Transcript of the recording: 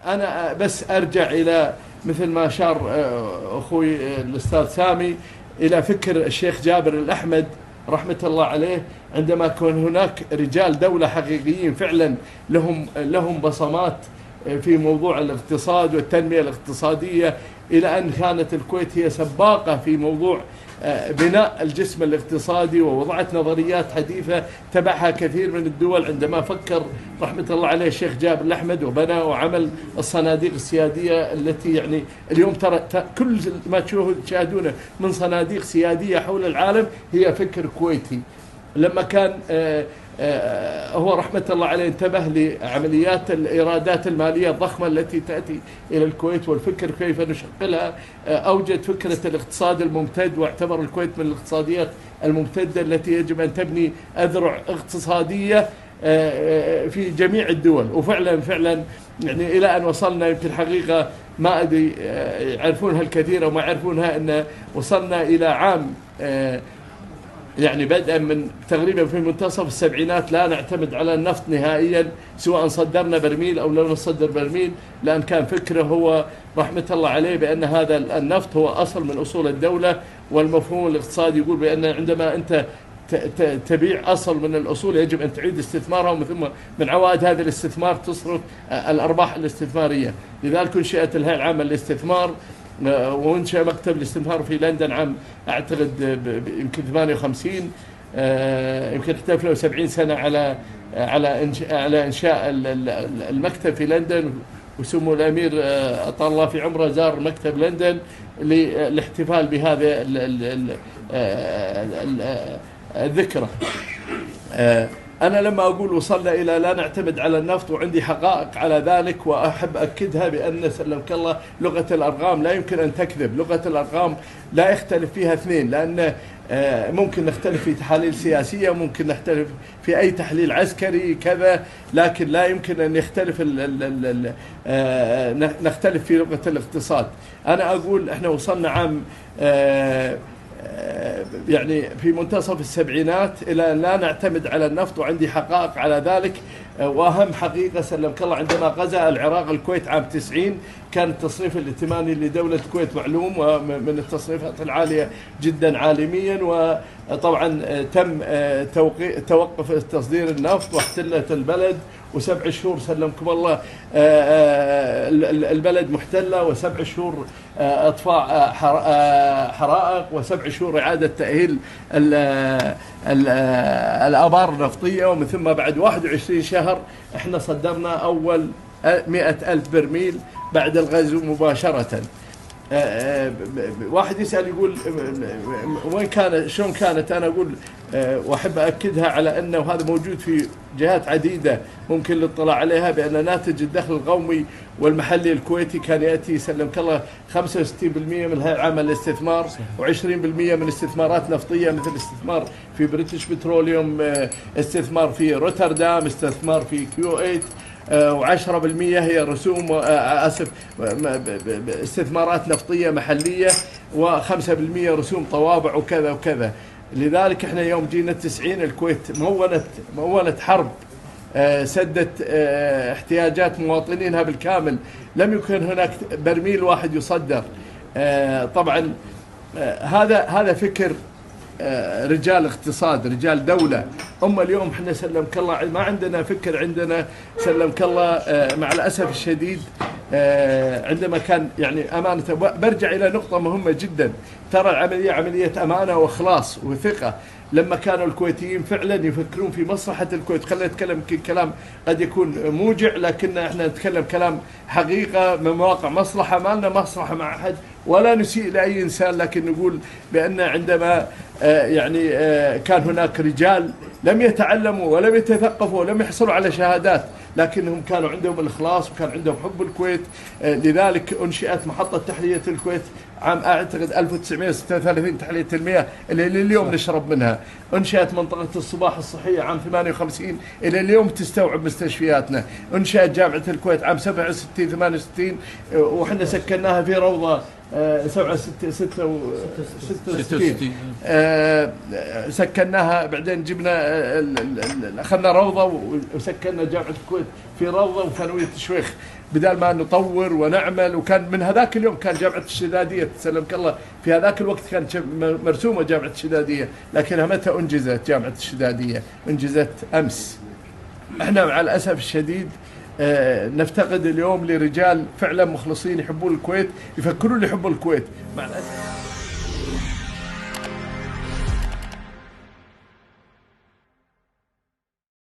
أنا بس أرجع إلى مثل ما أشار أخوي الأستاذ سامي إلى فكر الشيخ جابر الأحمد رحمة الله عليه، عندما كان هناك رجال دولة حقيقيين فعلا لهم بصمات في موضوع الاقتصاد والتنمية الاقتصادية، إلى أن كانت الكويت هي سباقة في موضوع بناء الجسم الاقتصادي، ووضعت نظريات حديثة تبعها كثير من الدول. عندما فكر رحمة الله عليه الشيخ جابر الأحمد وبنى وعمل الصناديق السيادية التي يعني اليوم ترى كل ما تشاهدونه من صناديق سيادية حول العالم هي فكر كويتي. لما كان هو رحمة الله عليه انتبه لعمليات الإيرادات المالية الضخمة التي تأتي إلى الكويت والفكر كيف نشغلها، أوجد فكرة الاقتصاد الممتد، واعتبر الكويت من الاقتصاديات الممتدة التي يجب أن تبني أذرع اقتصادية في جميع الدول. وفعلا يعني إلى أن وصلنا، يمكن حقيقة ما أدري يعرفونها الكثير وما يعرفونها، أن وصلنا إلى عام يعني بدءا من تقريبا في منتصف السبعينات لا نعتمد على النفط نهائيا، سواء صدرنا برميل أو لو نصدر برميل، لأن كان فكره هو رحمة الله عليه بأن هذا النفط هو أصل من أصول الدولة. والمفهوم الاقتصادي يقول بأن عندما أنت تبيع أصل من الأصول يجب أن تعيد استثمارها، ومن ثم من عوائد هذا الاستثمار تصرف الأرباح الاستثمارية. لذلك انشئت الهيئة العامة للاستثمار، وانشأ مكتب الاستثمار في لندن عام أعتقد يمكن 58. يمكن احتفلوا 70 سنة على إنشاء المكتب في لندن، وسمو الأمير أطال الله في عمره زار مكتب لندن للاحتفال بهذه الذكرى. أنا لما أقول وصلنا إلى لا نعتمد على النفط وعندي حقائق على ذلك، وأحب أكدها بأن سلمك الله لغة الأرقام لا يمكن أن تكذب. لغة الأرقام لا يختلف فيها اثنين، لأن ممكن نختلف في تحاليل سياسية، ممكن نختلف في أي تحليل عسكري كذا، لكن لا يمكن أن نختلف في لغة الاقتصاد. أنا أقول إحنا وصلنا عام يعني في منتصف السبعينات إلى أن لا نعتمد على النفط، وعندي حقائق على ذلك. وأهم حقيقة سلمك الله، عندما غزا العراق الكويت عام 90 كان التصنيف الائتماني لدولة الكويت معلوم ومن التصنيفات العالية جدا عالميا، وطبعا تم توقف تصدير النفط واحتلت البلد، و7 شهور سلمكم الله البلد محتلة، و7 شهور اطفاء حرائق، و7 شهور إعادة تأهيل الآبار النفطية، ومن ثم بعد 21 شهر احنا صدرنا أول 100,000 برميل بعد الغزو مباشرة. واحد يسأل يقول وين كان شلون كانت؟ أنا أقول وأحب أكدها على أنه هذا موجود في جهات عديدة ممكن الاطلاع عليها، بأن ناتج الدخل القومي والمحلي الكويتي كان يأتي سلمك الله 65% من الهيئة العامة للاستثمار، و20% من استثمارات نفطية مثل استثمار في بريتش بتروليوم، استثمار في روتردام، استثمار في كيو8، و10% هي رسوم استثمارات نفطية محلية، و5% رسوم طوابع وكذا وكذا. لذلك احنا يوم جينا 90 الكويت مولت حرب سدت احتياجات مواطنينها بالكامل، لم يكن هناك برميل واحد يصدر. طبعا هذا فكر رجال اقتصاد، رجال دولة. اليوم احنا سلمك الله ما عندنا فكر، عندنا سلمك الله مع الأسف الشديد عندما كان يعني أمانة. برجع إلى نقطة مهمة جدا، ترى العملية عملية أمانة وإخلاص وثقة. لما كانوا الكويتيين فعلا يفكرون في مصلحة الكويت، خلينا نتكلم كلام قد يكون موجع، لكن احنا نتكلم كلام حقيقة من مواقع مصلحة. ما لنا مصلحة مع أحد ولا نسيء لأي إنسان، لكن نقول بأن عندما يعني كان هناك رجال لم يتعلموا ولم يتثقفوا ولم يحصلوا على شهادات، لكنهم كانوا عندهم الإخلاص وكان عندهم حب الكويت. لذلك أنشئت محطة تحلية الكويت عام أعتقد 1936 تحلية المياه اللي اليوم نشرب منها. أنشئت منطقة الصباح الصحية عام 58 إلى اليوم تستوعب مستشفياتنا. أنشئت جامعة الكويت عام 67 68 وإحنا سكناها في روضة 66 سكناها، بعدين جبنا أخذنا روضة وسكننا جامعة الكويت في روضة وثانوية الشويخ بدال ما نطور ونعمل. وكان من هذاك اليوم كان جامعة الشدادية تسلمك الله، في هذاك الوقت كانت مرسومة جامعة الشدادية، لكنها متى أنجزت جامعة الشدادية؟ أنجزت أمس. احنا مع الأسف الشديد نفتقد اليوم لرجال فعلا مخلصين يحبون الكويت، يفكرون يحبوا الكويت مع الأسف.